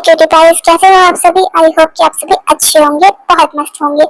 Cutie price, कैसे हो आप सभी। आई होप कि आप सभी अच्छे होंगे, बहुत मस्त होंगे।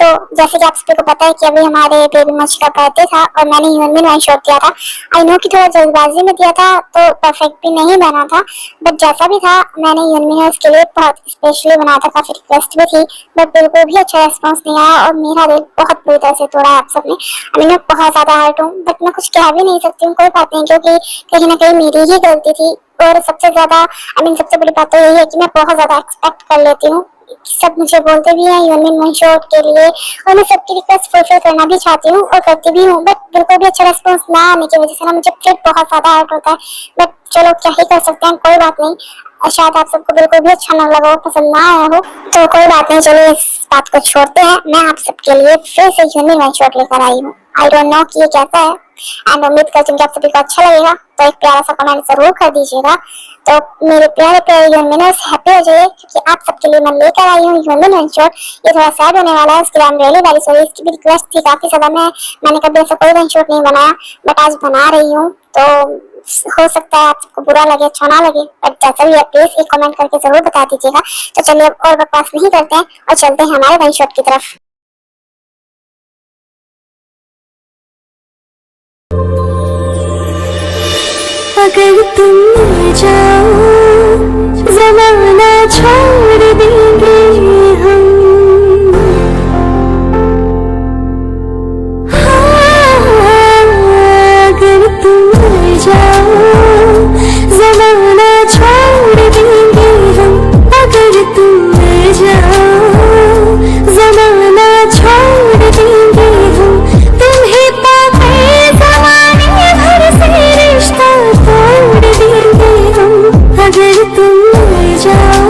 तो जैसे कि आप सभी को पता है कि अभी हमारे बेबी मच का बर्थडे था और मैंने ह्यूमन वन शॉट किया था। आई नो कि थोड़ा जल्दबाजी में दिया था तो परफेक्ट भी नहीं बना था, बट जैसा भी था मैंने ह्यूमन के लिए बहुत स्पेशली बनाया था। काफी रिक्वेस्ट भी थी बट बिल्कुल भी अच्छा रिस्पॉन्स नहीं आया और मेरा दिल बहुत बुरी तरह से तोड़ा है आप सबने। मैं बहुत ज्यादा हर्ट हूँ बट मैं कुछ कह भी नहीं सकती हूँ, कोई बात नहीं, क्योंकि कहीं ना कहीं मेरी ही गलती थी। और सबसे ज्यादा सबसे बड़ी बात तो यही है कि मैं बहुत ज्यादा एक्सपेक्ट कर लेती हूँ। सब मुझे बोलते भी हैं ह्यूमन वन शॉट के लिए और मैं सबकी रिक्वेस्ट फुलफिल करना भी चाहती हूँ और करती भी हूँ, बट बिल्कुल भी अच्छा रिस्पॉन्स ना आने की वजह से ना मुझे फिर बहुत ज्यादा हर्ट होता है। बट चलो क्या ही कर सकते हैं, कोई बात नहीं। शायद आप सबको बिल्कुल भी अच्छा ना लगा हो, पसंद ना आया हो, तो कोई बात नहीं, चलिए इस बात को छोड़ते हैं। मैं आप सबके लिए फिर से ह्यूमन वन शॉट लेकर आई हूँ। आई डोंट नो कि ये कैसा है एंड उम्मीद करती हूँ कि आप सभी को अच्छा लगेगा, तो एक प्यारा सा कमेंट जरूर कर दीजिएगा। तो मेरे प्यारे प्यारे ह्यूमनर्स हैप्पी हो जाइए क्योंकि आप सबके लिए मैं लेकर आई हूँ ह्यूमन वन शॉट। ये थोड़ा सैड होने वाला है, उसके लिए I am really very sorry. इसकी भी रिक्वेस्ट थी काफी ज्यादा, मैंने कभी ऐसा कोई वन शॉट नहीं बनाया बट आज बना रही हूँ। तो हो सकता है आप सबको बुरा लगे, अच्छा ना लगे, बट जैसा भी है प्लीज एक कमेंट करके जरूर बता दीजिएगा। तो चलिए अब और बकवास नहीं करते हैं और चलते हैं हमारे वन शॉट की तरफ। अगर तुम मिल जाओ जमाना छोड़ देंगे हम। हाँ, अगर तुम मिल जाओ जमाना छोड़ देंगे हम। अगर तुम मिल जाओ जमाना छोड़ देंगे हम। तुम्हें पाके जमाने भर से रिश्ता तोड़ देंगे हम। अगर तुम मिल जाओ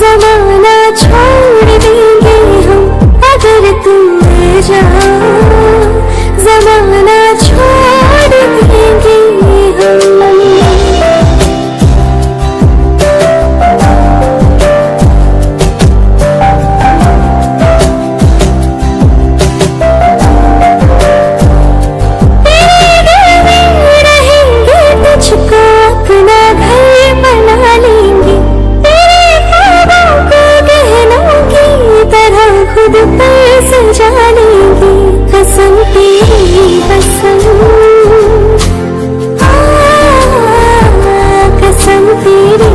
जमाना छोड़ देंगे हम। अगर तुम मिल जाओ जमाना छोड़ देंगे हम। कसम तेरी कसम, कसम तेरी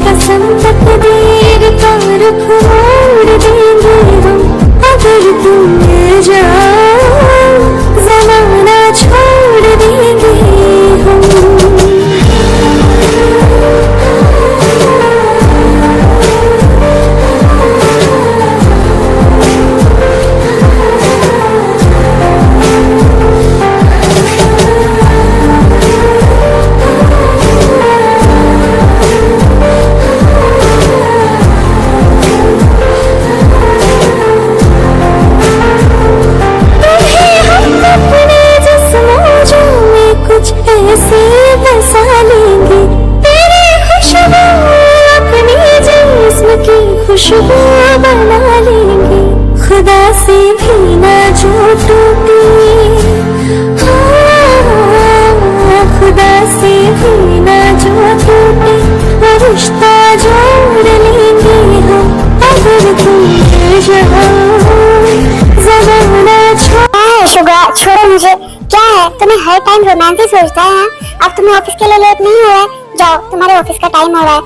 कसम, तकदीर का रुख मोड़ देंगे हम। अगर तुम मिल जाओ जमाना छोड़ देंगे हम। ऐसे बसा लेंगे तेरी खुशबू अपनी जिस्म की खुशबू बना लेंगे। खुदा से भी ना जो टूटे, खुदा से भी ना जो टूटे, वो रिश्ता जोड़ लेंगे हम। अगर तुम मिल जाओ जमाना छोड़ो मुझे, क्या है तुम्हें हर टाइम रोमांस ही सोचता है। अब तुम्हें ऑफिस के लिए लेट नहीं हो रहा है, जाओ तुम्हारे ऑफिस का टाइम हो रहा है।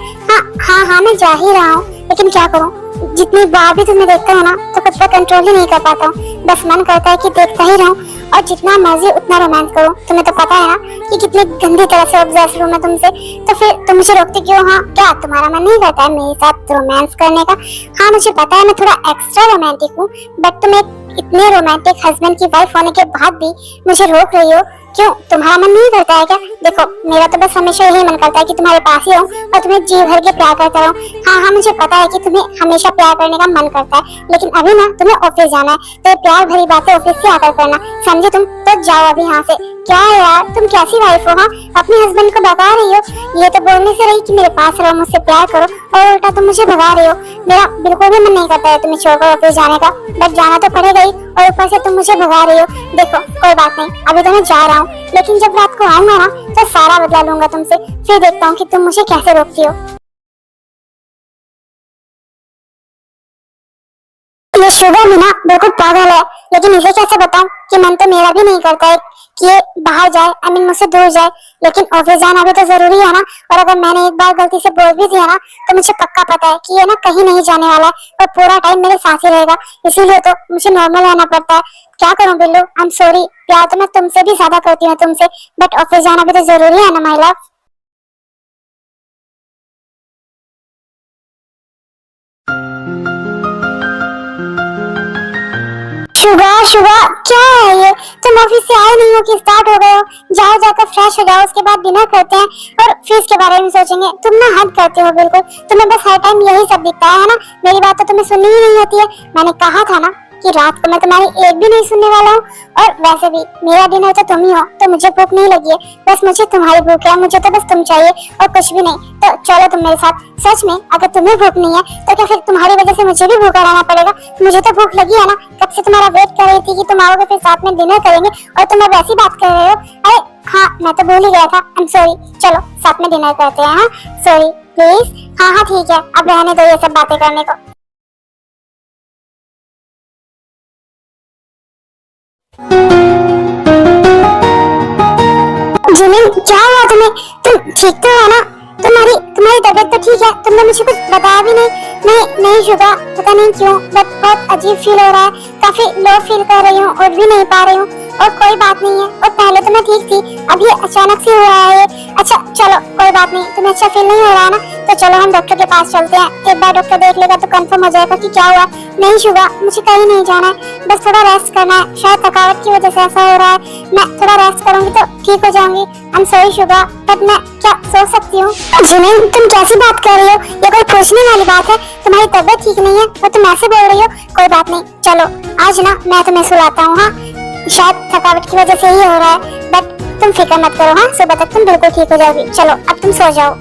हाँ मैं जा ही रहा हूँ, लेकिन क्या करूँ, जितनी बार भी तुम्हें देखता हूँ ना तो खुद पर कंट्रोल ही नहीं कर पाता हूँ। बस मन करता है कि देखता ही रहूँ और जितना मर्जी उतना रोमांस करूँ। तुम्हें तो पता है ना कि कितनी गंदी तरह से ऑब्सेस्ड हूँ मैं तुमसे, तो फिर तुम मुझे रोकते क्यों। हाँ क्या तुम्हारा मन नहीं करता है मेरे साथ रोमांस करने का। हाँ मुझे पता है मैं थोड़ा एक्स्ट्रा रोमांटिक हूँ, बट तुम एक इतने रोमांटिक हस्बैंड की वाइफ होने के बाद भी मुझे रोक रही हो, क्यों तुम्हारा मन नहीं करता है क्या। देखो मेरा तो बस हमेशा यही मन करता है कि तुम्हारे पास ही रहूं और तुम्हें जी भर के प्यार करता रहूं। हाँ मुझे पता है कि तुम्हें हमेशा प्यार करने का मन करता है, लेकिन अभी ना तुम्हें ऑफिस जाना है, तो प्यार भरी बातें ऑफिस से आकर करना, समझे तुम। तो जाओ अभी यहाँ से। क्या है यार तुम कैसी वाइफ हो। हाँ अपने हस्बैंड को बता रही हो, ये तो बोलने से रही कि मेरे पास रहो, मुझसे प्यार करो, और उल्टा तुम मुझे भगा रही हो। मेरा बिल्कुल भी मन नहीं करता है तुम्हें छोड़कर ऑफिस जाने का, बट जाना तो पड़ेगा ही, और ऊपर से तुम मुझे भगा रही हो। देखो कोई बात नहीं, अभी तो मैं जा रहा हूँ, लेकिन जब रात को आऊंगा ना तो सारा बदला लूंगा तुमसे, फिर देखता हूँ कि तुम मुझे कैसे रोकती हो। ये शुगर भी ना बिल्कुल पागल है, लेकिन इसे कैसे बताऊं कि मन तो मेरा भी नहीं करता है कि ये बाहर जाए, आई मीन मुझसे दूर जाए, लेकिन ऑफिस जाना भी तो जरूरी है ना। और अगर मैंने एक बार गलती से बोल भी दिया ना तो मुझे पक्का पता है कि ये ना कहीं नहीं जाने वाला है और पूरा टाइम मेरे साथ ही रहेगा, इसीलिए तो मुझे नॉर्मल रहना पड़ता है। क्या करूं बिल्लू, आई एम सॉरी, प्यार तो मैं तुमसे भी ज्यादा करती हूँ तुमसे, बट ऑफिस जाना भी तो जरूरी है ना माय लव। शुगा शुगा, क्या है ये, तुम ऑफिस से आए नहीं हो कि स्टार्ट हो गए हो? जाओ जाकर फ्रेश हो जाओ, उसके बाद डिनर करते हैं और फीस के बारे में सोचेंगे। तुम ना हद करते हो बिल्कुल, तुम्हें बस हर टाइम यही सब दिखता है ना। मेरी बात तो तुम्हें सुननी ही नहीं होती है। मैंने कहा था ना कि रात को मैं तुम्हारी एक भी नहीं सुनने वाला हूँ। और वैसे भी मेरा डिनर तो तुम ही हो, तो मुझे भूख नहीं लगी है, बस मुझे तुम्हारी भूख है, मुझे तो बस तुम चाहिए और कुछ भी नहीं। तो चलो तुम मेरे साथ। सच में अगर तुम्हें भूख नहीं है तो क्या फिर तुम्हारी वजह से मुझे भी भूखा रहना पड़ेगा? मुझे तो भूख लगी है ना, कब से तुम्हारा वेट कर रही थी कि तुम आओगे फिर साथ में डिनर करेंगे, और तुम अब ऐसी बात कर रहे हो। अरे हाँ, मैं तो भूल ही गया था, आई एम सॉरी। चलो साथ में डिनर करते हैं। हाँ सॉरी प्लीज। हाँ हाँ ठीक है, अब रहने दो ये सब बातें करने को। जिमिन क्या हुआ तुम्हें? तुम ठीक तो हो ना? तुम्हारी तुम्हारी तबीयत तो ठीक है? तुमने मुझे कुछ बताया भी नहीं। नहीं नहीं शुगा, पता नहीं क्यों बट बहुत अजीब फील हो रहा है, काफी लो फील कर रही हूँ, उठ भी नहीं पा रही हूँ। और कोई बात नहीं है, और पहले तो मैं ठीक थी, अब ये अचानक से हुआ है। अच्छा चलो कोई बात नहीं, तुम्हें अच्छा फील नहीं हो रहा है ना, तो चलो हम डॉक्टर के पास चलते हैं। एक बार डॉक्टर देख लेगा तो कंफर्म हो जाएगा कि क्या हुआ। नहीं शुगा, मुझे कहीं नहीं जाना है, बस थोड़ा रेस्ट करना है, शायद थकावट की वजह से ऐसा हो रहा है। मैं थोड़ा रेस्ट करूंगी तो ठीक हो जाऊंगी। I am sorry Suga, but मैं क्या सो सकती हूँ? जिमिन तुम कैसी बात कर रही हो, ये कोई पूछने वाली बात है? तुम्हारी तबीयत ठीक नहीं है और तुम ऐसे बोल रही हो? कोई बात नहीं, चलो आज ना मैं तुम्हें सुलाता हूँ। हाँ शायद थकावट की वजह से ही हो रहा है, बट तुम फिक्र मत करो। हाँ सुबह तक तुम बिल्कुल ठीक हो जाओगी। चलो अब तुम सो जाओ।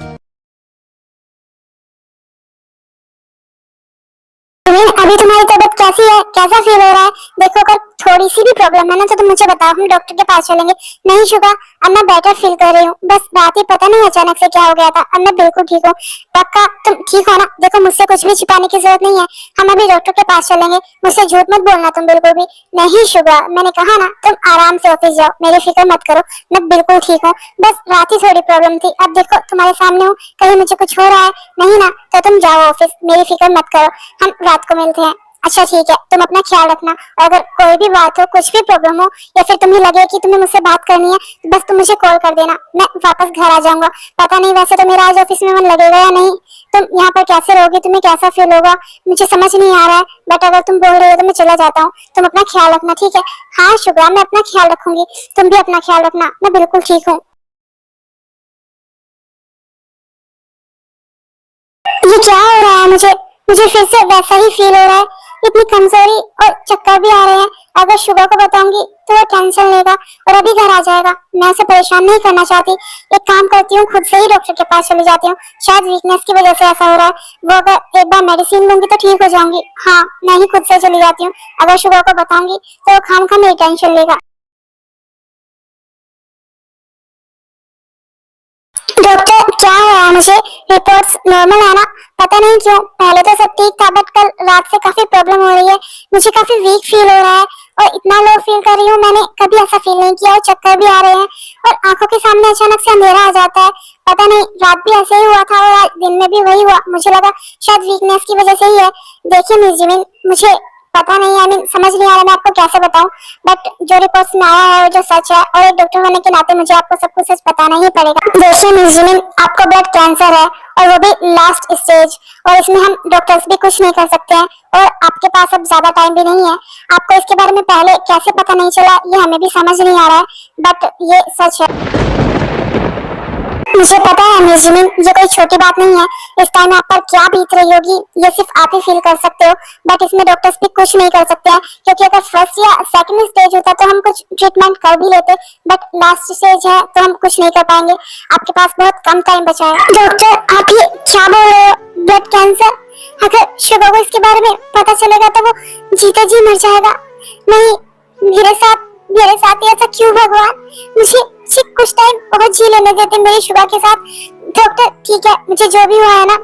अभी तुम्हारी तबीयत कैसी है, कैसा फील हो रहा है? देखो अगर थोड़ी सी भी प्रॉब्लम है ना तो तुम मुझे बताओ, हम डॉक्टर के पास चलेंगे। नहीं शुगा, अब मैं बेटर फील कर रही हूँ, बस रात ही पता नहीं अचानक से क्या हो गया था, अब मैं बिल्कुल ठीक हूँ। पक्का तुम ठीक हो ना? देखो मुझसे कुछ भी छिपाने की जरूरत नहीं है, हम अभी डॉक्टर के पास चलेंगे, मुझसे झूठ मत बोलना तुम बिल्कुल भी। नहीं शुगा, मैंने कहा ना तुम आराम से ऑफिस जाओ, मेरी फिक्र मत करो, मैं बिल्कुल ठीक हूँ। बस रात ही थोड़ी प्रॉब्लम थी, अब देखो तुम्हारे सामने हूँ, कहीं मुझे कुछ हो रहा है नहीं ना, तो तुम जाओ ऑफिस, मेरी फिक्र मत करो, हम रात को मिलते हैं। अच्छा ठीक है, तुम अपना ख्याल रखना, और अगर कोई भी बात हो, कुछ भी प्रॉब्लम हो, या फिर तुम्हें लगे कि तुम्हें मुझसे बात करनी है, तो बस तुम मुझे कॉल कर देना, मैं वापस घर आ जाऊंगा। पता नहीं वैसे तो मेरा आज ऑफिस में मन लगेगा या नहीं, तुम यहाँ पर कैसे रहोगे, तुम्हें कैसा फील होगा मुझे समझ नहीं आ रहा है, बट अगर तुम बोल रहे हो तो मैं चला जाता हूँ। तुम अपना ख्याल रखना ठीक है? हाँ शुक्रिया, मैं अपना ख्याल रखूंगी, तुम भी अपना ख्याल रखना, मैं बिल्कुल ठीक हूँ। ये क्या हो रहा है मुझे मुझे फिर से वैसा ही फील हो रहा है, इतनी कमजोरी और चक्कर भी आ रहे हैं। अगर शुगर को बताऊंगी तो वो टेंशन लेगा और अभी घर आ जाएगा। मैं उसे परेशान नहीं करना चाहती, एक काम करती हूँ, खुद से ही डॉक्टर के पास चली जाती हूँ, शायद वीकनेस की वजह से ऐसा हो रहा है। वो अगर एक बार मेडिसिन लूंगी तो ठीक हो जाऊंगी। हाँ मैं ही खुद से चली जाती हूँ, अगर शुगर को बताऊंगी तो वो खामखा मेरी टेंशन लेगा। डॉक्टर क्या है, मुझे रिपोर्ट्स नॉर्मल है ना? पता नहीं क्यों पहले तो सब ठीक था, बट कल रात से काफी प्रॉब्लम हो रही है, मुझे काफी वीक फील हो रहा है और इतना लो फील कर रही हूँ, मैंने कभी ऐसा फील नहीं किया, और चक्कर भी आ रहे हैं और आंखों के सामने अचानक से अंधेरा आ जाता है। पता नहीं रात भी ऐसे ही हुआ था और आज दिन में भी वही हुआ, मुझे लगा शायद वीकनेस की वजह से ही है। देखिए मिस जिमिन, मुझे पता नहीं, आई मीन समझ नहीं आ रहा मैं आपको कैसे बताऊं, बट जो रिपोर्ट्स में आया है वो जो सच है, और एक डॉक्टर होने के नाते मुझे आपको सब कुछ सच बताना ही पड़ेगा। देखिए मिस जिमिन, आपको ब्लड कैंसर है और वो भी लास्ट स्टेज, और इसमें हम डॉक्टर्स भी कुछ नहीं कर सकते हैं, और आपके पास अब ज्यादा टाइम भी नहीं है। आपको इसके बारे में पहले कैसे पता नहीं चला ये हमें भी समझ नहीं आ रहा है, बट ये सच है। मुझे पता है मिस जिमिन, ये कोई छोटी बात नहीं है, इस टाइम आप पर क्या बीत रही होगी ये सिर्फ आप ही फील कर सकते हो, बट इसमें डॉक्टर्स भी कुछ नहीं कर सकते हैं, क्योंकि अगर फर्स्ट या सेकंड स्टेज होता तो हम कुछ ट्रीटमेंट कर भी लेते, बट लास्ट स्टेज है तो हम कुछ नहीं कर पाएंगे। आपके पास बहुत कम टाइम बचा है। डॉक्टर आप ये क्या बोल रहे हो? Blood cancer? अगर शुगर को इसके बारे में पता चलेगा तो वो जीते जी मर जाएगा। नहीं, मेरे साथ ऐसा क्यों भगवान? मुझे कुछ टाइम और जी लेने देते मेरी शुगर के साथ। डॉक्टर ठीक है, मुझे जो भी हुआ है ना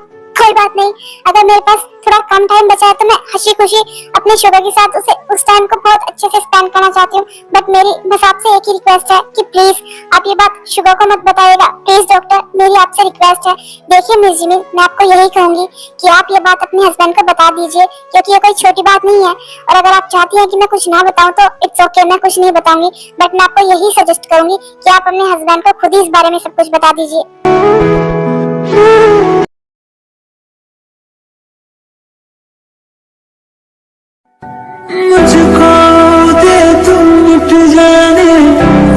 कोई बात नहीं, अगर मेरे पास थोड़ा कम टाइम बचा है तो मैं हंसी खुशी अपने शुगर के साथ उस टाइम को बहुत अच्छे से स्पेंड करना चाहती हूँ। बट मेरी बस आपसे एक ही रिक्वेस्ट है कि प्लीज आप ये बात शुगर को मत बताइएगा, प्लीज डॉक्टर, मेरी आपसे रिक्वेस्ट है। देखिए मिस जिमी, मैं आपको यही कहूंगी कि आप ये बात अपने हस्बैंड को बता दीजिए, क्योंकि ये कोई छोटी बात नहीं है। और अगर आप चाहती हैं कि मैं कुछ ना बताऊं तो इट्स ओके, मैं कुछ नहीं बताऊंगी, बट मैं आपको यही सजेस्ट करूंगी कि आप अपने हस्बैंड को खुद ही इस बारे में सब कुछ बता दीजिए। मुझको दे तुम मिट जाने,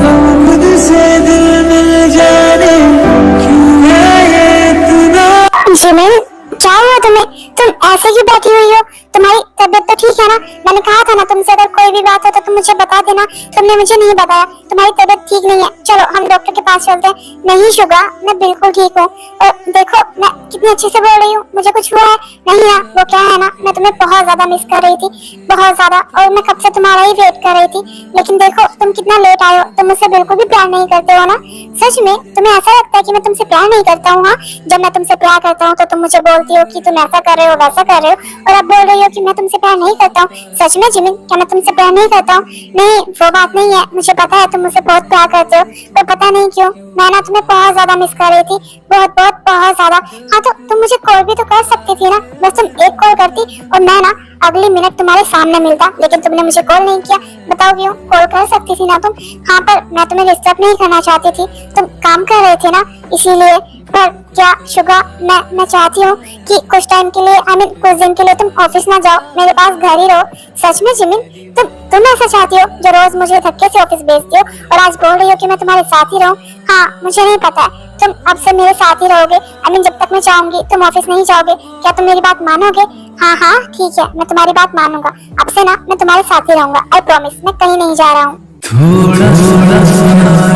हम खुद से दिल मिल जाने, क्यों है ये इतना। जिमी, क्या हुआ तुम्हें? तुम ऐसे ही बैठी हुई हो? तुम्हारी तबीयत तो ठीक है ना? मैंने कहा था ना तुमसे अगर कोई भी बात हो तो तुम मुझे बता देना। तुमने मुझे नहीं बताया, तुम्हारी तबीयत ठीक नहीं है। चलो हम डॉक्टर के पास चलते हैं। नहीं शुगा, मैं बिल्कुल ठीक हूँ। और देखो मैं कितनी अच्छे से बोल रही हूँ, मुझे कुछ हुआ है नहीं है। वो क्या है ना, मैं तुम्हें बहुत ज्यादा मिस कर रही थी, बहुत ज्यादा, और मैं कब से तुम्हारा ही वेट कर रही थी। लेकिन देखो तुम कितना लेट आए हो, तुम मुझसे बिल्कुल भी प्यार नहीं करते हो ना? सच में तुम्हें ऐसा लगता है कि मैं तुमसे प्यार नहीं करता हूँ? हाँ, जब मैं तुमसे प्यार करता हूँ तो तुम मुझे बोलती हो कि तुम ऐसा कर रहे हो, वैसा कर रहे हो, और अब बोल रही हो कि मैं तुमसे प्यार नहीं करता हूँ। सच में जिमिन, क्या मैं तुमसे प्यार नहीं करता हूँ? नहीं, वो बात नहीं है, मुझे पता है तुम मुझसे बहुत प्यार करते हो, पर पता नहीं क्यों मैं ना तुम्हें बहुत ज्यादा मिस कर रही थी, बहुत बहुत बहुत ज्यादा। हाँ तो तुम मुझे कॉल भी तो कर सकती थी ना, बस तुम एक कॉल करती और मैं ना अगली मिनट तुम्हारे सामने मिलता, लेकिन तुमने मुझे कॉल नहीं किया। बताओ क्यों? कॉल कर सकती थी ना तुम। हाँ पर मैं तुम्हें डिस्टर्ब नहीं करना चाहती थी, तुम काम कर रहे थे ना इसीलिए। पर क्या शुगा, मैं चाहती हूँ कि कुछ टाइम के लिए, कुछ दिन के लिए तुम ऑफिस ना जाओ, मेरे पास घर ही रहो। सच में जिमिन, तुम ऐसा चाहती हो जो रोज मुझे धक्के से ऑफिस भेजती हो और आज बोल रही हो कि मैं तुम्हारे साथ ही रहूं? हाँ मुझे नहीं पता है, तुम अब से मेरे साथ ही रहोगे। जब तक मैं चाहूंगी तुम ऑफिस नहीं जाओगे। क्या तुम मेरी बात मानोगे? हाँ हाँ ठीक है, मैं तुम्हारी बात मानूंगा। अब से ना मैं तुम्हारे साथ ही रहूंगा, आई प्रॉमिस, मैं कहीं नहीं जा रहा हूँ। थोड़ा थोड़ा थोड़ा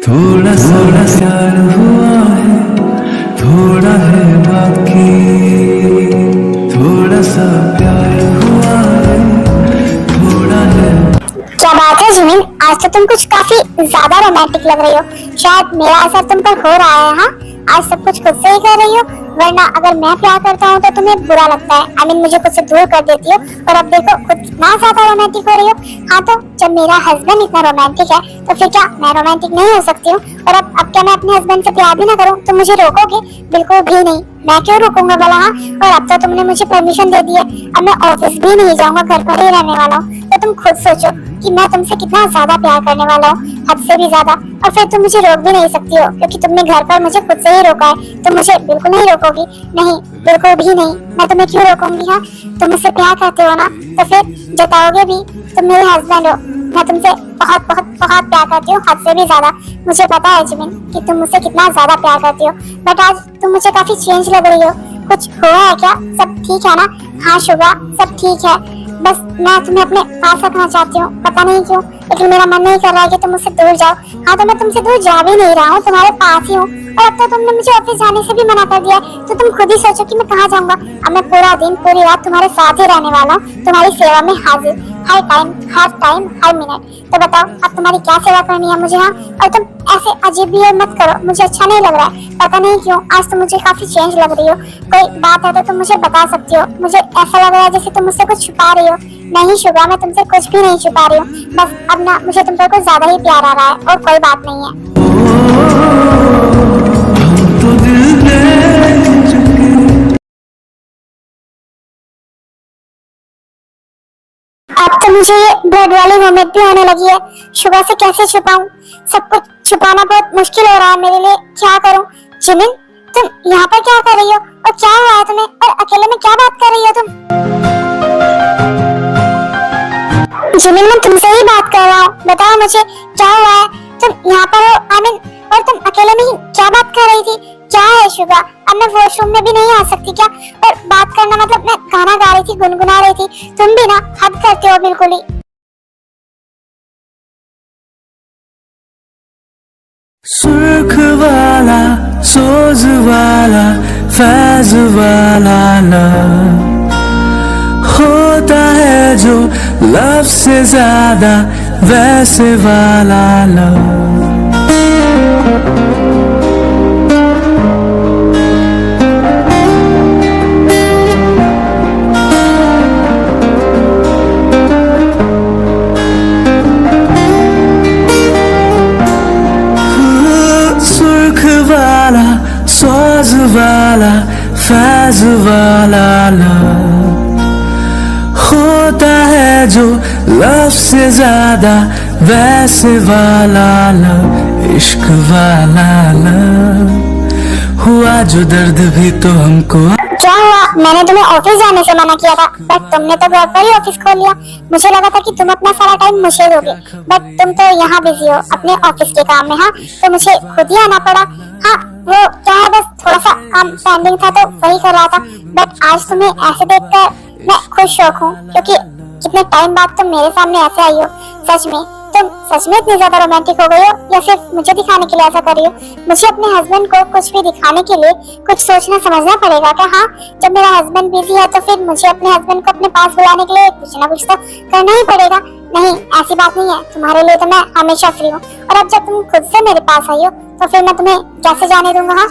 थोड़ा प्यार हुआ है, थोड़ा है बाकी, थोड़ा सा प्यार हुआ है, थोड़ा है। क्या बात है जिमिन, आज तो तुम कुछ काफी ज्यादा रोमांटिक लग रही हो। शायद मेरा असर तुम पर हो रहा है। हाँ, आज सब कुछ खुद से ही कर रही हो, वरना अगर मैं प्यार करता हूँ तो तुम्हें बुरा लगता है। मुझे खुद से दूर कर देती हो, और अब देखो खुद कितना ज्यादा रोमांटिक हो रही हो। हाँ तो जब मेरा हस्बैंड इतना रोमांटिक है तो फिर क्या मैं रोमांटिक नहीं हो सकती हूँ? और अब क्या मैं अपने हस्बैंड से प्यार भी ना करूँ तो मुझे रोकोगे? बिल्कुल भी नहीं, मैं क्यों रुकूंगा भला? हाँ, और अब तो तुमने मुझे परमिशन दे दी है, अब मैं ऑफिस भी नहीं जाऊंगा, घर पर ही रहने वाला हूँ। तो तुम खुद सोचो कि मैं तुमसे कितना ज्यादा प्यार करने वाला हूँ, हद से भी ज्यादा। और फिर तुम मुझे रोक भी नहीं सकती हो, क्योंकि तुमने घर पर मुझे खुद से ही रोका है। तुम मुझे बिल्कुल नहीं रोकोगी, नहीं बिल्कुल भी नहीं। मैं तुम्हें क्यों रोकूंगी? हाँ, तुम मुझसे प्यार करते हो ना, तो फिर जताओगे भी। तुम मेरे हस्बैंड हो, मैं तुमसे बहुत बहुत बहुत प्यार करती हूँ, हद से भी ज्यादा। मुझे पता है जिमिन कि तुम मुझसे कितना ज्यादा प्यार करती हो, बट आज तुम मुझे काफी चेंज लग रही हो। कुछ हुआ है क्या? सब ठीक है ना? हाँ शुगा, सब ठीक है, बस मैं तुम्हें अपने पास रखना चाहती हूँ, पता नहीं क्यों, लेकिन मेरा मन नहीं कर रहा है कि तुम मुझसे दूर जाओ। हाँ तो मैं तुमसे दूर जा भी नहीं रहा हूँ, तुम्हारे पास ही हूँ। और अब तो तुमने मुझे ऑफिस जाने से भी मना कर दिया, तो तुम खुद ही सोचो कि मैं कहाँ जाऊंगा। अब मैं पूरा दिन पूरी रात तुम्हारे साथ ही रहने वाला हूँ, तुम्हारी सेवा में हाजिर, हर टाइम हर मिनट। तो बताओ अब तुम्हारी क्या सेवा करनी है मुझे? हाँ, और तुम ऐसे अजीब बिहेव मत करो, मुझे अच्छा नहीं लग रहा है। पता नहीं क्यों आज तुम मुझे काफी चेंज लग रही हो। कोई बात है तो तुम मुझे बता सकती हो, मुझे ऐसा लग रहा है जैसे तुम मुझसे कुछ छुपा रही हो। नहीं शुगा, मैं तुमसे कुछ भी नहीं छुपा रही हूँ, बस अब ना मुझे तुम पर कुछ ज्यादा ही प्यार आ रहा है, और कोई बात नहीं है। तो दिल दे चुके। अब तो मुझे ये ब्लड वाली वोमिट भी आने लगी है, शुगर से कैसे छुपाऊं? सब कुछ छुपाना बहुत मुश्किल हो रहा है मेरे लिए, क्या करूं? जिमिन, तुम यहाँ पर क्या कर रही हो, और क्या हुआ है तुम्हें, और अकेले में क्या बात कर रही हो तुम? जिमिन, मैं तुमसे ही बात कर रहा हूँ, बताओ मुझे क्या हुआ है? तुम यहाँ पर हो और तुम अकेले में ही क्या बात कर रही थी? क्या है शुगा, अब मैं वॉशरूम में भी नहीं आ सकती क्या? और बात करना मतलब मैं गाना गा रही थी, गुनगुना रही थी, तुम भी ना हद करते हो बिल्कुल ही। सुर्ख वाला, सोज वाला, फैज वाला लव होता है जो लव से ज्यादा वैसे वाला लव। सोज वाला, फैज वाला लव होता है जो लव से ज्यादा वैसे वाला लव। इश्क वाला लव हुआ जो दर्द भी तो हमको। क्या हुआ? मैंने तुम्हें ऑफिस जाने से मना किया था, बट तुमने तो घर पर ही ऑफिस खोल लिया। मुझे लगा था कि तुम अपना सारा टाइम मुझे दोगे, बट तुम तो यहाँ बिजी हो अपने ऑफिस के काम में। हाँ, तो मुझे खुद ही आना पड़ा। हाँ, वो क्या है, बस थोड़ा सा काम पेंडिंग था तो वही कर रहा था। बट आज तुम्हें ऐसे देखकर मैं खुश शौक हूँ, क्योंकि कितने टाइम बाद तुम मेरे सामने ऐसे आई हो। सच में तुम सच में इतनी ज्यादा रोमांटिक हो गई हो, या सिर्फ मुझे दिखाने के लिए ऐसा कर रही हो? मुझे अपने हस्बैंड को कुछ भी दिखाने के लिए कुछ सोचना समझना पड़ेगा क्या? हाँ, जब मेरा हस्बैंड बिजी है तो फिर मुझे अपने हस्बैंड को अपने पास बुलाने के लिए कुछ ना कुछ तो करना ही पड़ेगा। नहीं, ऐसी बात नहीं है, तुम्हारे लिए तो मैं हमेशा फ्री हूँ। और अब जब तुम खुद से मेरे पास आई हो तो फिर मैं तुम्हें कैसे जाने दूंगा?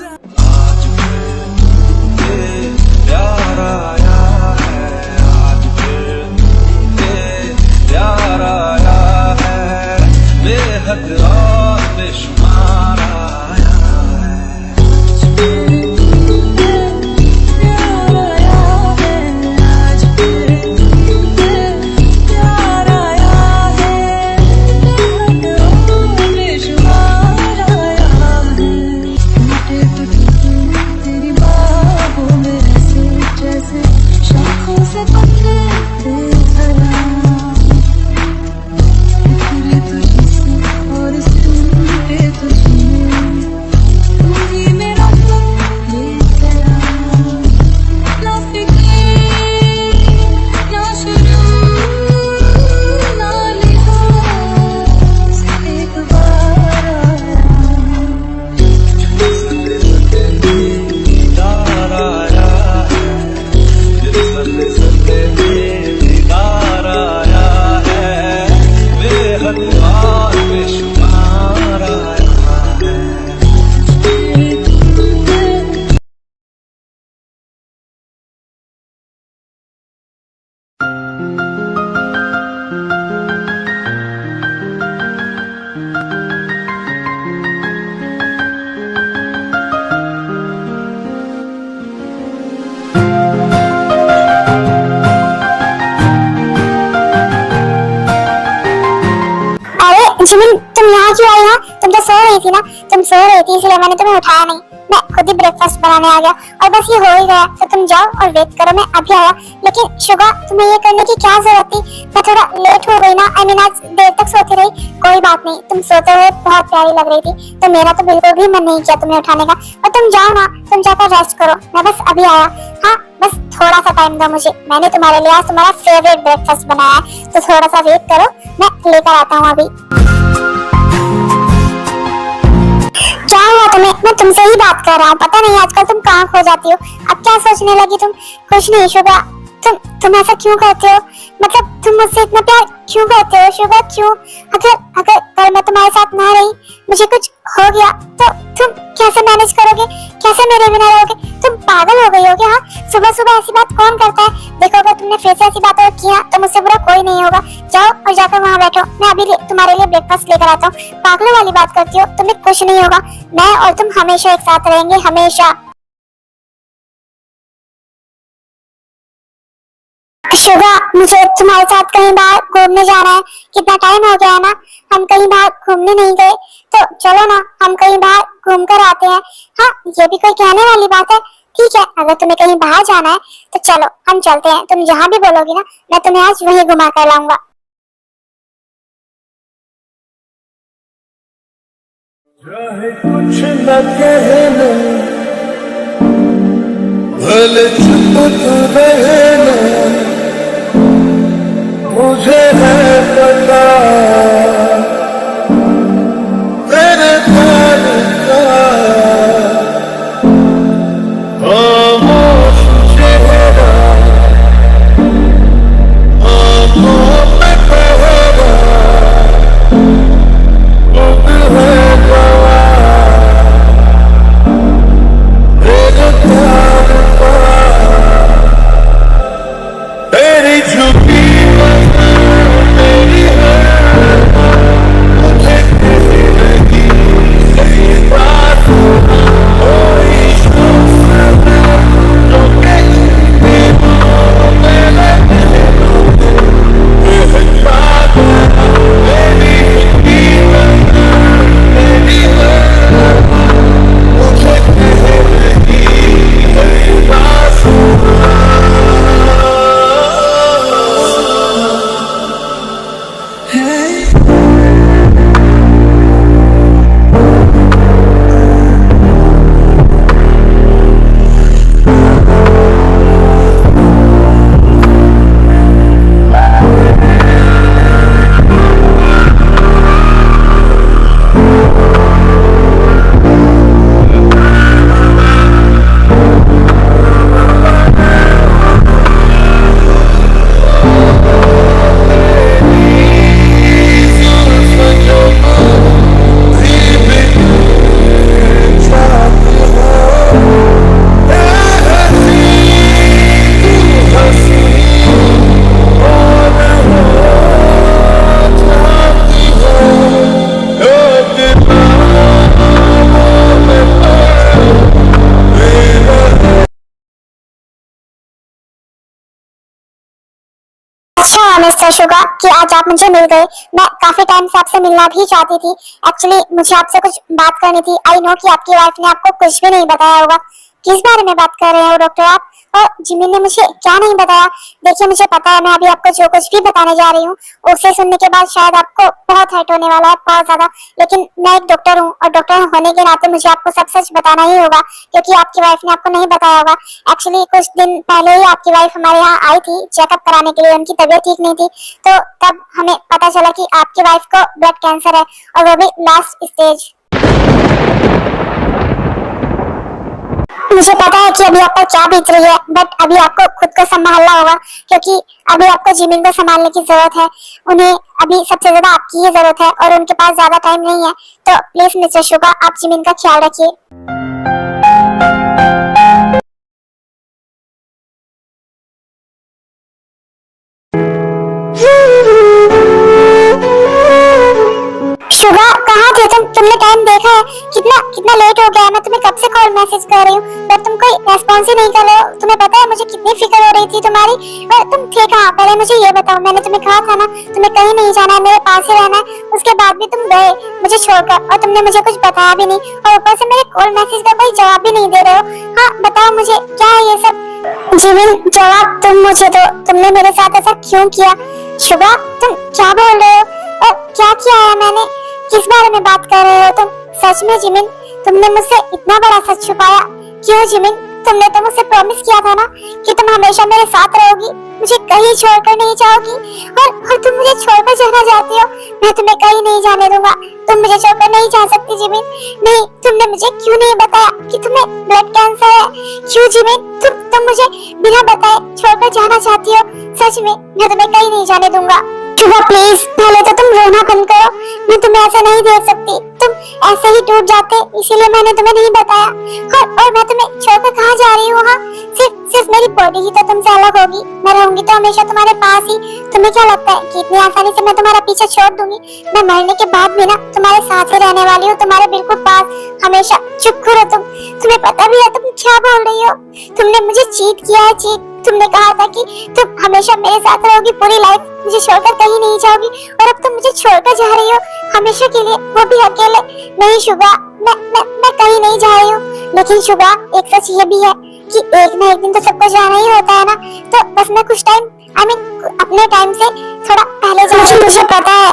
हाँ, जिमिन तुम यहाँ क्यों आई? हाँ, तुम तो सो रही थी ना। तुम सो रही थी इसलिए मैंने तुम्हें उठाया नहीं। मैं खुद ही ब्रेकफास्ट बनाने आ गया और बस ये हो ही गया। तो तुम जाओ और वेट करो, मैं अभी आया। लेकिन शुगा, तुम्हें ये करने की क्या जरूरत थी? मैं थोड़ा लेट हो गई ना। आई मीन आज देर तक सोती रही। कोई बात नहीं, तुम सोते हुए बहुत प्यारी लग रही थी, तो मेरा तो बिल्कुल भी मन नहीं किया तुम्हें उठाने का। और तुम जाओ ना, तुम जाकर रेस्ट करो, मैं बस अभी आया। हाँ, बस थोड़ा सा टाइम दो मुझे। मैंने तुम्हारे लिए आज तुम्हारा फेवरेट ब्रेकफास्ट बनाया है, तो थोड़ा सा वेट करो, मैं लेकर आता हूँ अभी। क्या हुआ तुम्हें? मैं तुमसे ही बात कर रहा हूँ। पता नहीं आजकल तुम कहाँ खो जाती हो। अब क्या सोचने लगी तुम? कुछ नहीं शुगा, तुम ऐसा क्यों करते हो? मतलब तुम मुझसे इतना प्यार क्यों करते हो शुगा? क्यों? अगर कल मैं तुम्हारे साथ ना रही, मुझे कुछ हो गया तो तुम कैसे मैनेज करोगे? कैसे मेरे बिना रहोगे? तुम पागल हो गई होगी। हाँ, सुबह सुबह ऐसी बात कौन करता है? देखो, अगर तुमने फिर से ऐसी बात किया तो मुझसे बुरा कोई नहीं होगा। जाओ और जाकर वहाँ बैठो, मैं अभी तुम्हारे लिए ब्रेकफास्ट लेकर आता हूँ। पागलों वाली बात करती हो, तुम्हें कुछ नहीं होगा। मैं और तुम हमेशा एक साथ रहेंगे, हमेशा। शुगा, मुझे तुम्हारे साथ कहीं बाहर घूमने जाना है। कितना टाइम हो गया है ना, हम कहीं बाहर घूमने नहीं गए, तो चलो ना हम कहीं बाहर घूम कर आते हैं। हाँ, ये भी कोई कहने वाली बात है? ठीक है, अगर तुम्हें कहीं बाहर जाना है तो चलो हम चलते हैं। तुम जहाँ भी बोलोगी ना, मैं तुम्हें आज वहीं घुमा कर लाऊंगा। चाहे कुछ न कहना, भले चुप तो रहना, मुझे है पता तेरे प्यार अच्छा शुगा कि आज आप मुझे मिल गए। मैं काफी टाइम से आपसे मिलना भी चाहती थी। एक्चुअली मुझे आपसे कुछ बात करनी थी। आई नो कि आपकी वाइफ ने आपको कुछ भी नहीं बताया होगा। किस बारे में बात कर रहे हो डॉक्टर आप? और जिमिन ने मुझे क्या नहीं बताया? देखिए मुझे पता है मैं अभी आपको जो कुछ भी बताने जा रही हूँ उसे सुनने के बाद शायद आपको बहुत हर्ट होने वाला है, बहुत ज्यादा। लेकिन मैं एक डॉक्टर हूँ और डॉक्टर होने के नाते मुझे आपको सब सच बताना ही होगा, क्योंकि आपकी वाइफ ने आपको नहीं बताया होगा। एक्चुअली कुछ दिन पहले ही आपकी वाइफ हमारे यहाँ आई थी चेकअप कराने के लिए। उनकी तबीयत ठीक नहीं थी, तो तब हमें पता चला कि आपकी वाइफ को ब्लड कैंसर है, और वो भी लास्ट स्टेज। मुझे पता है कि अभी आप पर क्या बीत रही है, बट अभी आपको खुद को संभालना होगा, क्योंकि अभी आपको जिमिन को संभालने की जरूरत है। उन्हें अभी सबसे ज्यादा आपकी ही जरूरत है और उनके पास ज्यादा टाइम नहीं है। तो प्लीज मिस्टर शुगा आप जिमिन का ख्याल रखिए। शुगा कहाँ थे तुम? तुमने टाइम देखा है? कितना कितना लेट हो गया है। मैं तुम्हें कब से कॉल मैसेज कर रही हूँ, बट तुम कोई रेस्पॉन्स ही नहीं कर रहे हो। तुम्हें पता है मुझे कितनी फिक्र हो रही थी तुम्हारी। और तुम थे कहाँ? पहले मुझे ये बताओ। मैंने तुम्हें कहा था ना तुम्हें कहीं नहीं जाना है, मेरे पास ही रहना है। उसके बाद भी तुम गए मुझे छोड़कर, और तुमने मुझे कुछ बताया भी नहीं, और ऊपर से मेरे कॉल मैसेज का कोई जवाब भी नहीं दे रहे हो। हाँ बताओ मुझे क्या है ये सब? जिमिन जवाब तुम मुझे दो, तुमने मेरे साथ ऐसा क्यों किया? शुगा तुम क्या बोल रहे हो और क्या किया है मैंने? किस बारे में बात कर रहे हो तुम? सच में जिमिन तुमने मुझसे इतना बड़ा सच छुपाया? क्यों जिमिन? तुमने तो मुझसे प्रॉमिस किया था ना कि तुम हमेशा मेरे साथ रहोगी, मुझे कहीं छोड़कर नहीं जाओगी। और तुम मुझे छोड़कर जाना चाहती हो? मैं तुम्हें कहीं नहीं जाने दूंगा। तुम मुझे छोड़कर नहीं जा सकती जिमिन। नहीं, तुमने मुझे क्यों नहीं बताया कि तुम्हें ब्लड कैंसर है? क्यों जिमिन तुम मुझे बिना बताए छोड़कर जाना चाहती हो? सच में मैं तुम्हें कहीं नहीं जाने दूंगा। शुगा प्लीज पहले तो तुम रोना बंद करो। मैं तुम्हें ऐसे नहीं देख सकती, तुम ऐसे ही टूट जाते, इसीलिए मैंने तुम्हें नहीं बताया। और मैं तुम्हें छोड़कर कहाँ जा रही हूँ? हाँ सिर्फ मेरी बॉडी ही तो तुमसे अलग होगी। मैं रहूंगी तो हमेशा तुम्हारे पास ही। तुम्हें क्या लगता है कि इतनी आसानी से मैं तुम्हारा पीछा छोड़ दूंगी? मैं मरने के बाद भी ना तुम्हारे साथ ही रहने वाली हूँ, तुम्हारे बिल्कुल पास हमेशा। चुप करो तुम। तुम्हें पता भी है तुम क्या बोल रही हो? तुमने मुझे चीट किया है, चीट। तुमने कहा था कि तुम हमेशा मेरे साथ रहोगी पूरी लाइफ, मुझे छोड़कर कहीं नहीं जाओगी, और अब तुम मुझे छोड़कर जा रही हो हमेशा के लिए, वो भी अकेले। नहीं शुगा मैं कहीं नहीं जा रही हूँ। लेकिन शुगा एक सच ये भी है कि एक ना एक दिन तो सबको जाना ही होता है ना। तो बस मैं कुछ टाइम अपने टाइम से थोड़ा पहले जा रही हूँ। मुझे पता है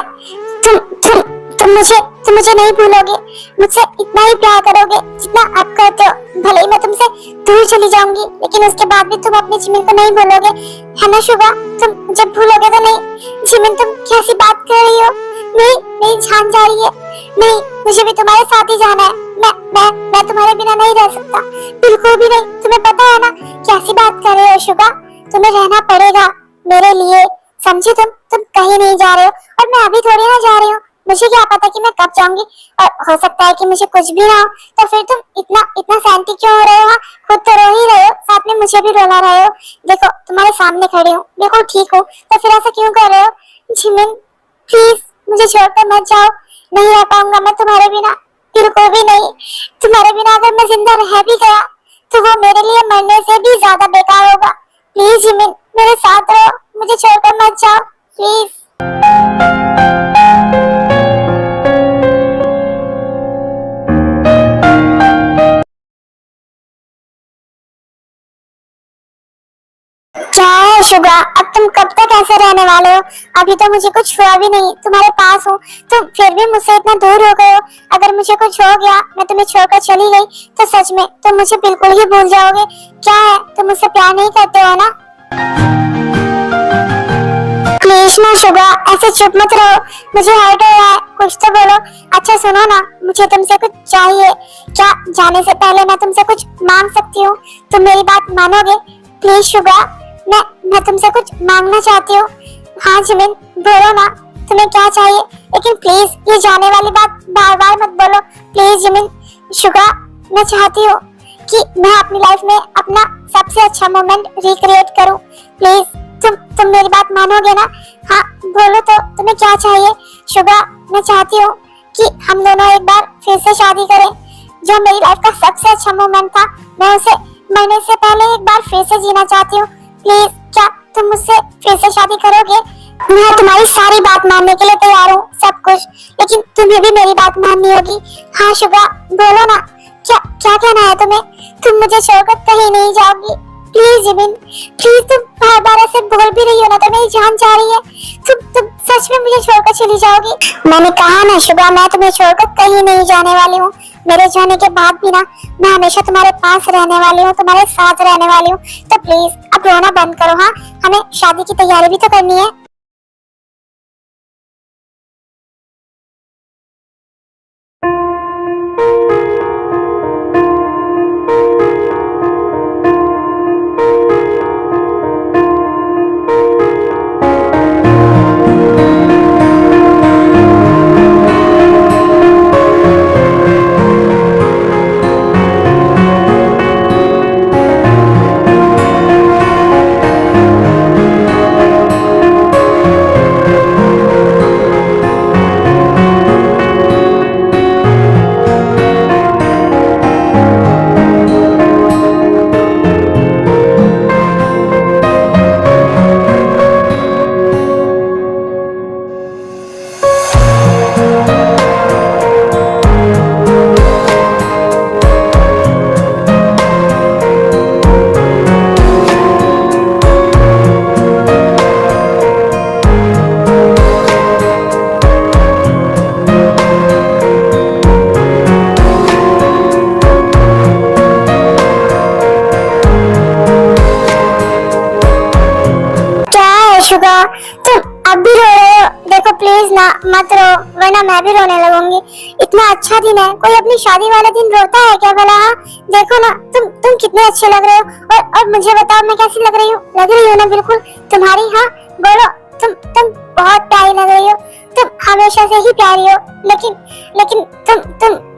तुम मुझे नहीं भूलोगे, मुझसे इतना ही प्यार करोगे जितना आप करते हो। भले ही मैं तुमसे दूर चली जाऊंगी, लेकिन उसके बाद भी तुम अपने जिमिन को नहीं भूलोगे, है ना शुगा? तुम जब भूलोगे तो नहीं। जिमिन तुम कैसी बात कर रही हो? नहीं जान जा रही है। नहीं, मुझे भी तुम्हारे साथ ही जाना है। मैं तुम्हारे बिना नहीं रह सकता, बिल्कुल भी नहीं। तुम्हें पता है ना कैसी बात कर रहे हो शुगा? तुम्हें रहना पड़ेगा मेरे लिए, समझे? तुम कहीं नहीं जा रहे हो, और मैं अभी थोड़ी ना जा रही हूँ। मुझे क्या पता कि मैं कब जाऊंगी, और हो सकता है कि मुझे कुछ भी ना हो। तो फिर तुम इतना सैंटी क्यों हो रहे हो? खुद तो रो ही रहे हो, साथ में मुझे भी रुला रहे हो। देखो तुम्हारे सामने खड़ी हूँ, बिल्कुल ठीक हूँ, तो फिर ऐसा क्यों कर रहे हो? जिमिन प्लीज मुझे छोड़कर मत जाओ। नहीं रह पाऊंगा मैं तुम्हारे बिना, बिल्कुल भी नहीं। तुम्हारे बिना अगर मैं जिंदा रह भी गया तो वो मेरे लिए मरने से भी ज्यादा बेकार होगा। प्लीज जिमिन मेरे साथ रहो, मुझे छोड़कर मत जाओ प्लीज। क्या है शुगा? अब तुम कब तक ऐसे रहने वाले हो? अभी तो मुझे कुछ हुआ भी नहीं, तुम्हारे पास हूँ, तुम फिर भी मुझसे इतना दूर हो गए हो। अगर मुझे कुछ हो गया, मैं तुम्हें छोड़कर चली गई, तो सच में तुम मुझे बिल्कुल ही भूल जाओगे। क्या है, तुम मुझसे प्यार नहीं करते हो ना? प्लीज ना शुगा ऐसे चुप मत रहो, मुझे हर्ट हो रहा है, कुछ तो बोलो। अच्छा सुनो ना, मुझे तुमसे कुछ चाहिए। क्या जाने से पहले मैं तुमसे कुछ मांग सकती हूँ? तुम मेरी बात मानोगे? प्लीज शुगा मैं तुमसे कुछ मांगना चाहती हूँ। हाँ जिमिन बोलो ना, तुम्हें क्या चाहिए? लेकिन प्लीज ये जाने वाली बात बार बार मत बोलो प्लीज जिमिन। शुगा मैं चाहती हूँ कि मैं अपनी लाइफ में अपना सबसे अच्छा मोमेंट रिक्रिएट करूँ। प्लीज तुम मेरी बात मानोगे ना? हाँ बोलो तो तुम्हें क्या चाहिए? शुगा मैं चाहती हूँ कि हम दोनों एक बार फिर से शादी करें। जो मेरी लाइफ का सबसे अच्छा मोमेंट था, मैं उसे मरने से पहले एक बार फिर से जीना चाहती हूँ। प्लीज क्या तुम मुझसे फिर से शादी करोगे? मैं तुम्हारी सारी बात मानने के लिए तैयार हूँ, सब कुछ, लेकिन तुम्हें भी मेरी बात माननी होगी। हाँ शुगा, बोलो ना, क्या क्या कहना है तुम्हें? तुम मुझे छोड़कर कहीं नहीं जाओगी? प्लीज जिमिन, प्लीज, तुम बार बार ऐसे बोल भी रही हो ना तो मेरी जान जा रही है। तुम सच में मुझे छोड़कर चली जाओगी? मैंने कहा ना शुगा, मैं तुम्हें छोड़कर कहीं नहीं जाने वाली हूँ। मेरे जाने के बाद भी ना मैं हमेशा तुम्हारे पास रहने वाली हूँ, तुम्हारे साथ रहने वाली हूँ। तो प्लीज अब रोना बंद करो। हाँ, हमें शादी की तैयारी भी तो करनी है। शुगा, तुम अब भी रो रहे हो? देखो प्लीज ना, मत रो, वरना मैं भी रोने लगूंगी। इतना अच्छा दिन है, कोई अपनी शादी वाले दिन रोता है क्या भला? हाँ, देखो ना, तुम कितने अच्छे लग रहे हो। और मुझे बताओ, मैं कैसी लग रही हूँ? लग रही हूँ ना बिल्कुल तुम्हारी? हाँ बोलो, तुम बहुत प्यारी लग रही हो। तुम हमेशा से ही प्यारी हो, लेकिन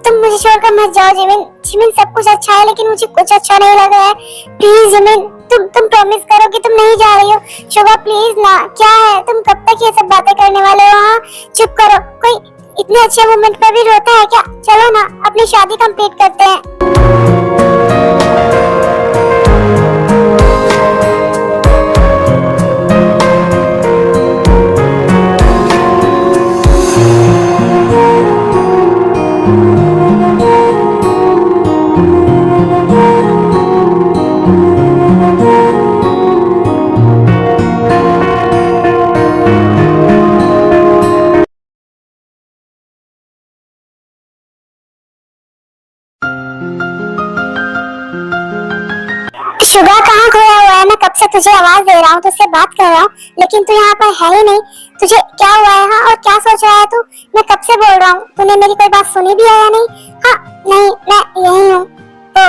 तुम मुझे छोड़कर मत जाओ जिमिन। जिमिन, सब कुछ अच्छा है लेकिन मुझे कुछ अच्छा नहीं लग रहा है। प्लीज जिमिन, तुम प्रॉमिस करो कि तुम नहीं जा रही हो। शुगा प्लीज ना, क्या है, तुम कब तक ये सब बातें करने वाले हो? हाँ चुप करो, कोई इतने अच्छे मोमेंट पर भी रोता है क्या? चलो ना, अपनी शादी कंप्लीट करते हैं। शुगा, कहाँ खोया हुआ है? मैं कब से तुझे आवाज दे रहा हूँ, तुझसे बात कर रहा हूँ, लेकिन तू यहाँ पर है ही नहीं। तुझे क्या हुआ है? हाँ, और क्या सोच रहा है तू? मैं कब से बोल रहा हूँ, तूने मेरी कोई बात सुनी भी है या नहीं? हाँ नहीं, मैं यही हूँ। तो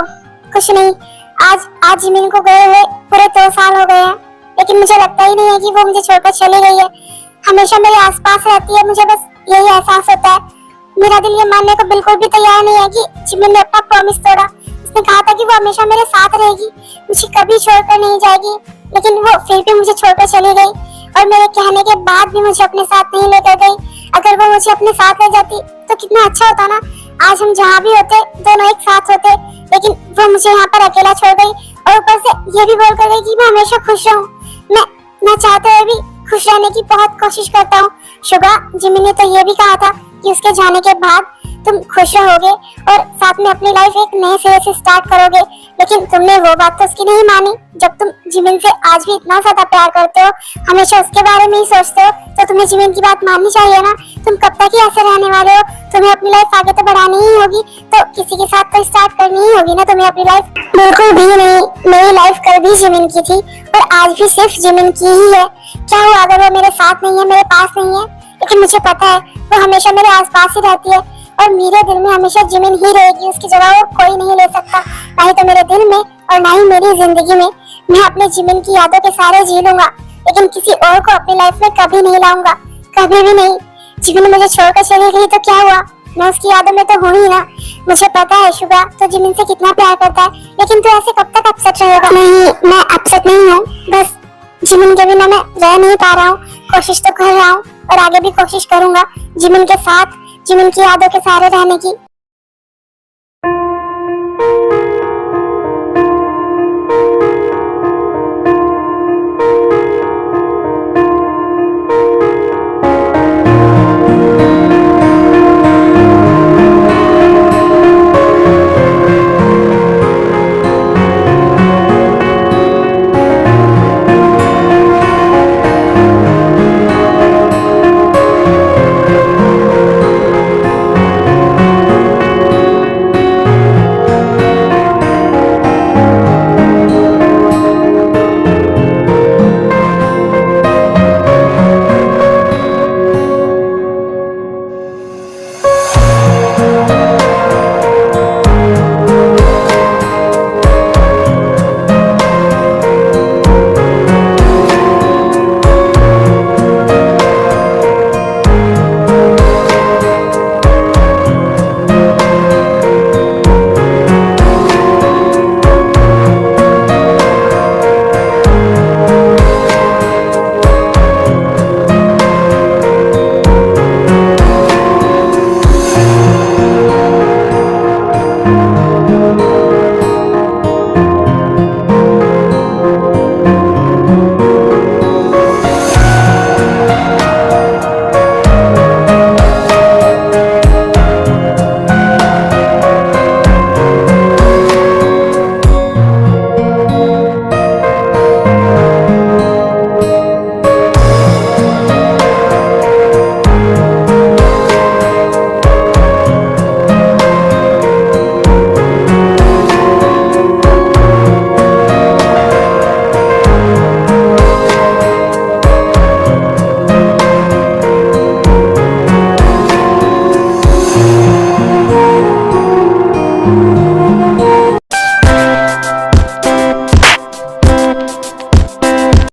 कुछ नहीं, आज जिमिन को गए हुए पूरे 2 साल हो गए हैं, लेकिन मुझे लगता ही नहीं है कि वो मुझे छोड़कर चली गई है। हमेशा मेरे आसपास रहती है, मुझे बस यही एहसास होता है। मेरा दिल ये मानने को बिल्कुल भी तैयार नहीं है कि जिमिन ने अपना प्रॉमिस तोड़ा। उसने कहा था कि वो हमेशा मेरे साथ रहेगी, मुझे कभी छोड़कर नहीं जाएगी, लेकिन वो फिर भी मुझे छोड़कर चली गई और मेरे कहने के बाद भी मुझे अपने साथ नहीं लेकर गई। अगर वो मुझे अपने साथ ले जाती तो कितना अच्छा होता ना। आज हम जहाँ भी होते दोनों एक साथ होते, लेकिन वो मुझे यहाँ पर अकेला छोड़ गई और ऊपर से ये भी बोल कर गई कि मैं हमेशा खुश रहूं। मैं चाहते हुए भी खुश रहने की बहुत कोशिश करता हूँ। शुगा, जिमी ने तो ये भी कहा था कि उसके जाने के बाद तुम खुश रहोगे और साथ में अपनी लाइफ एक नए सिरे से स्टार्ट करोगे, लेकिन तुमने वो बात तो उसकी नहीं मानी। जब तुम जिमिन से आज भी इतना ज्यादा प्यार करते हो, हमेशा उसके बारे में ही सोचते हो, तो तुम्हें जिमिन की बात माननी चाहिए ना। तुम कब तक ही ऐसे रहने वाले हो? तुम्हें अपनी लाइफ आगे तो बढ़ानी ही होगी, तो किसी के साथ तो स्टार्ट करनी ही होगी ना तुम्हें अपनी लाइफ। बिल्कुल भी नहीं, मेरी लाइफ कल भी जिमिन की थी और आज भी सिर्फ जिमिन की ही है। क्या हुआ अगर वो मेरे साथ नहीं है, मेरे पास नहीं है? लेकिन मुझे पता है वो हमेशा मेरे आसपास ही रहती है और मेरे दिल में हमेशा जिमिन ही रहेगी। उसकी जगह वो कोई नहीं ले सकता, ना ही तो मेरे दिल में और ना ही मेरी जिंदगी में। मैं अपने जिमिन की यादों के सारे जी लूंगा, लेकिन किसी और को अपनी लाइफ में कभी नहीं लाऊंगा, कभी भी नहीं। जिमिन मुझे छोड़कर चली गई तो क्या हुआ, मैं उसकी यादों में तो हूँ ही ना। मुझे पता है शुगा तो जिमिन से कितना प्यार करता है, लेकिन तू ऐसे कब तक अपसेट रहेगा? नहीं, मैं अपसेट नहीं हूँ, बस जिमिन के बिना मैं रह नहीं पा रहा हूँ। कोशिश तो कर रहा हूँ और आगे भी कोशिश करूंगा जिमिन के साथ, जिमिन की यादों के सहारे रहने की।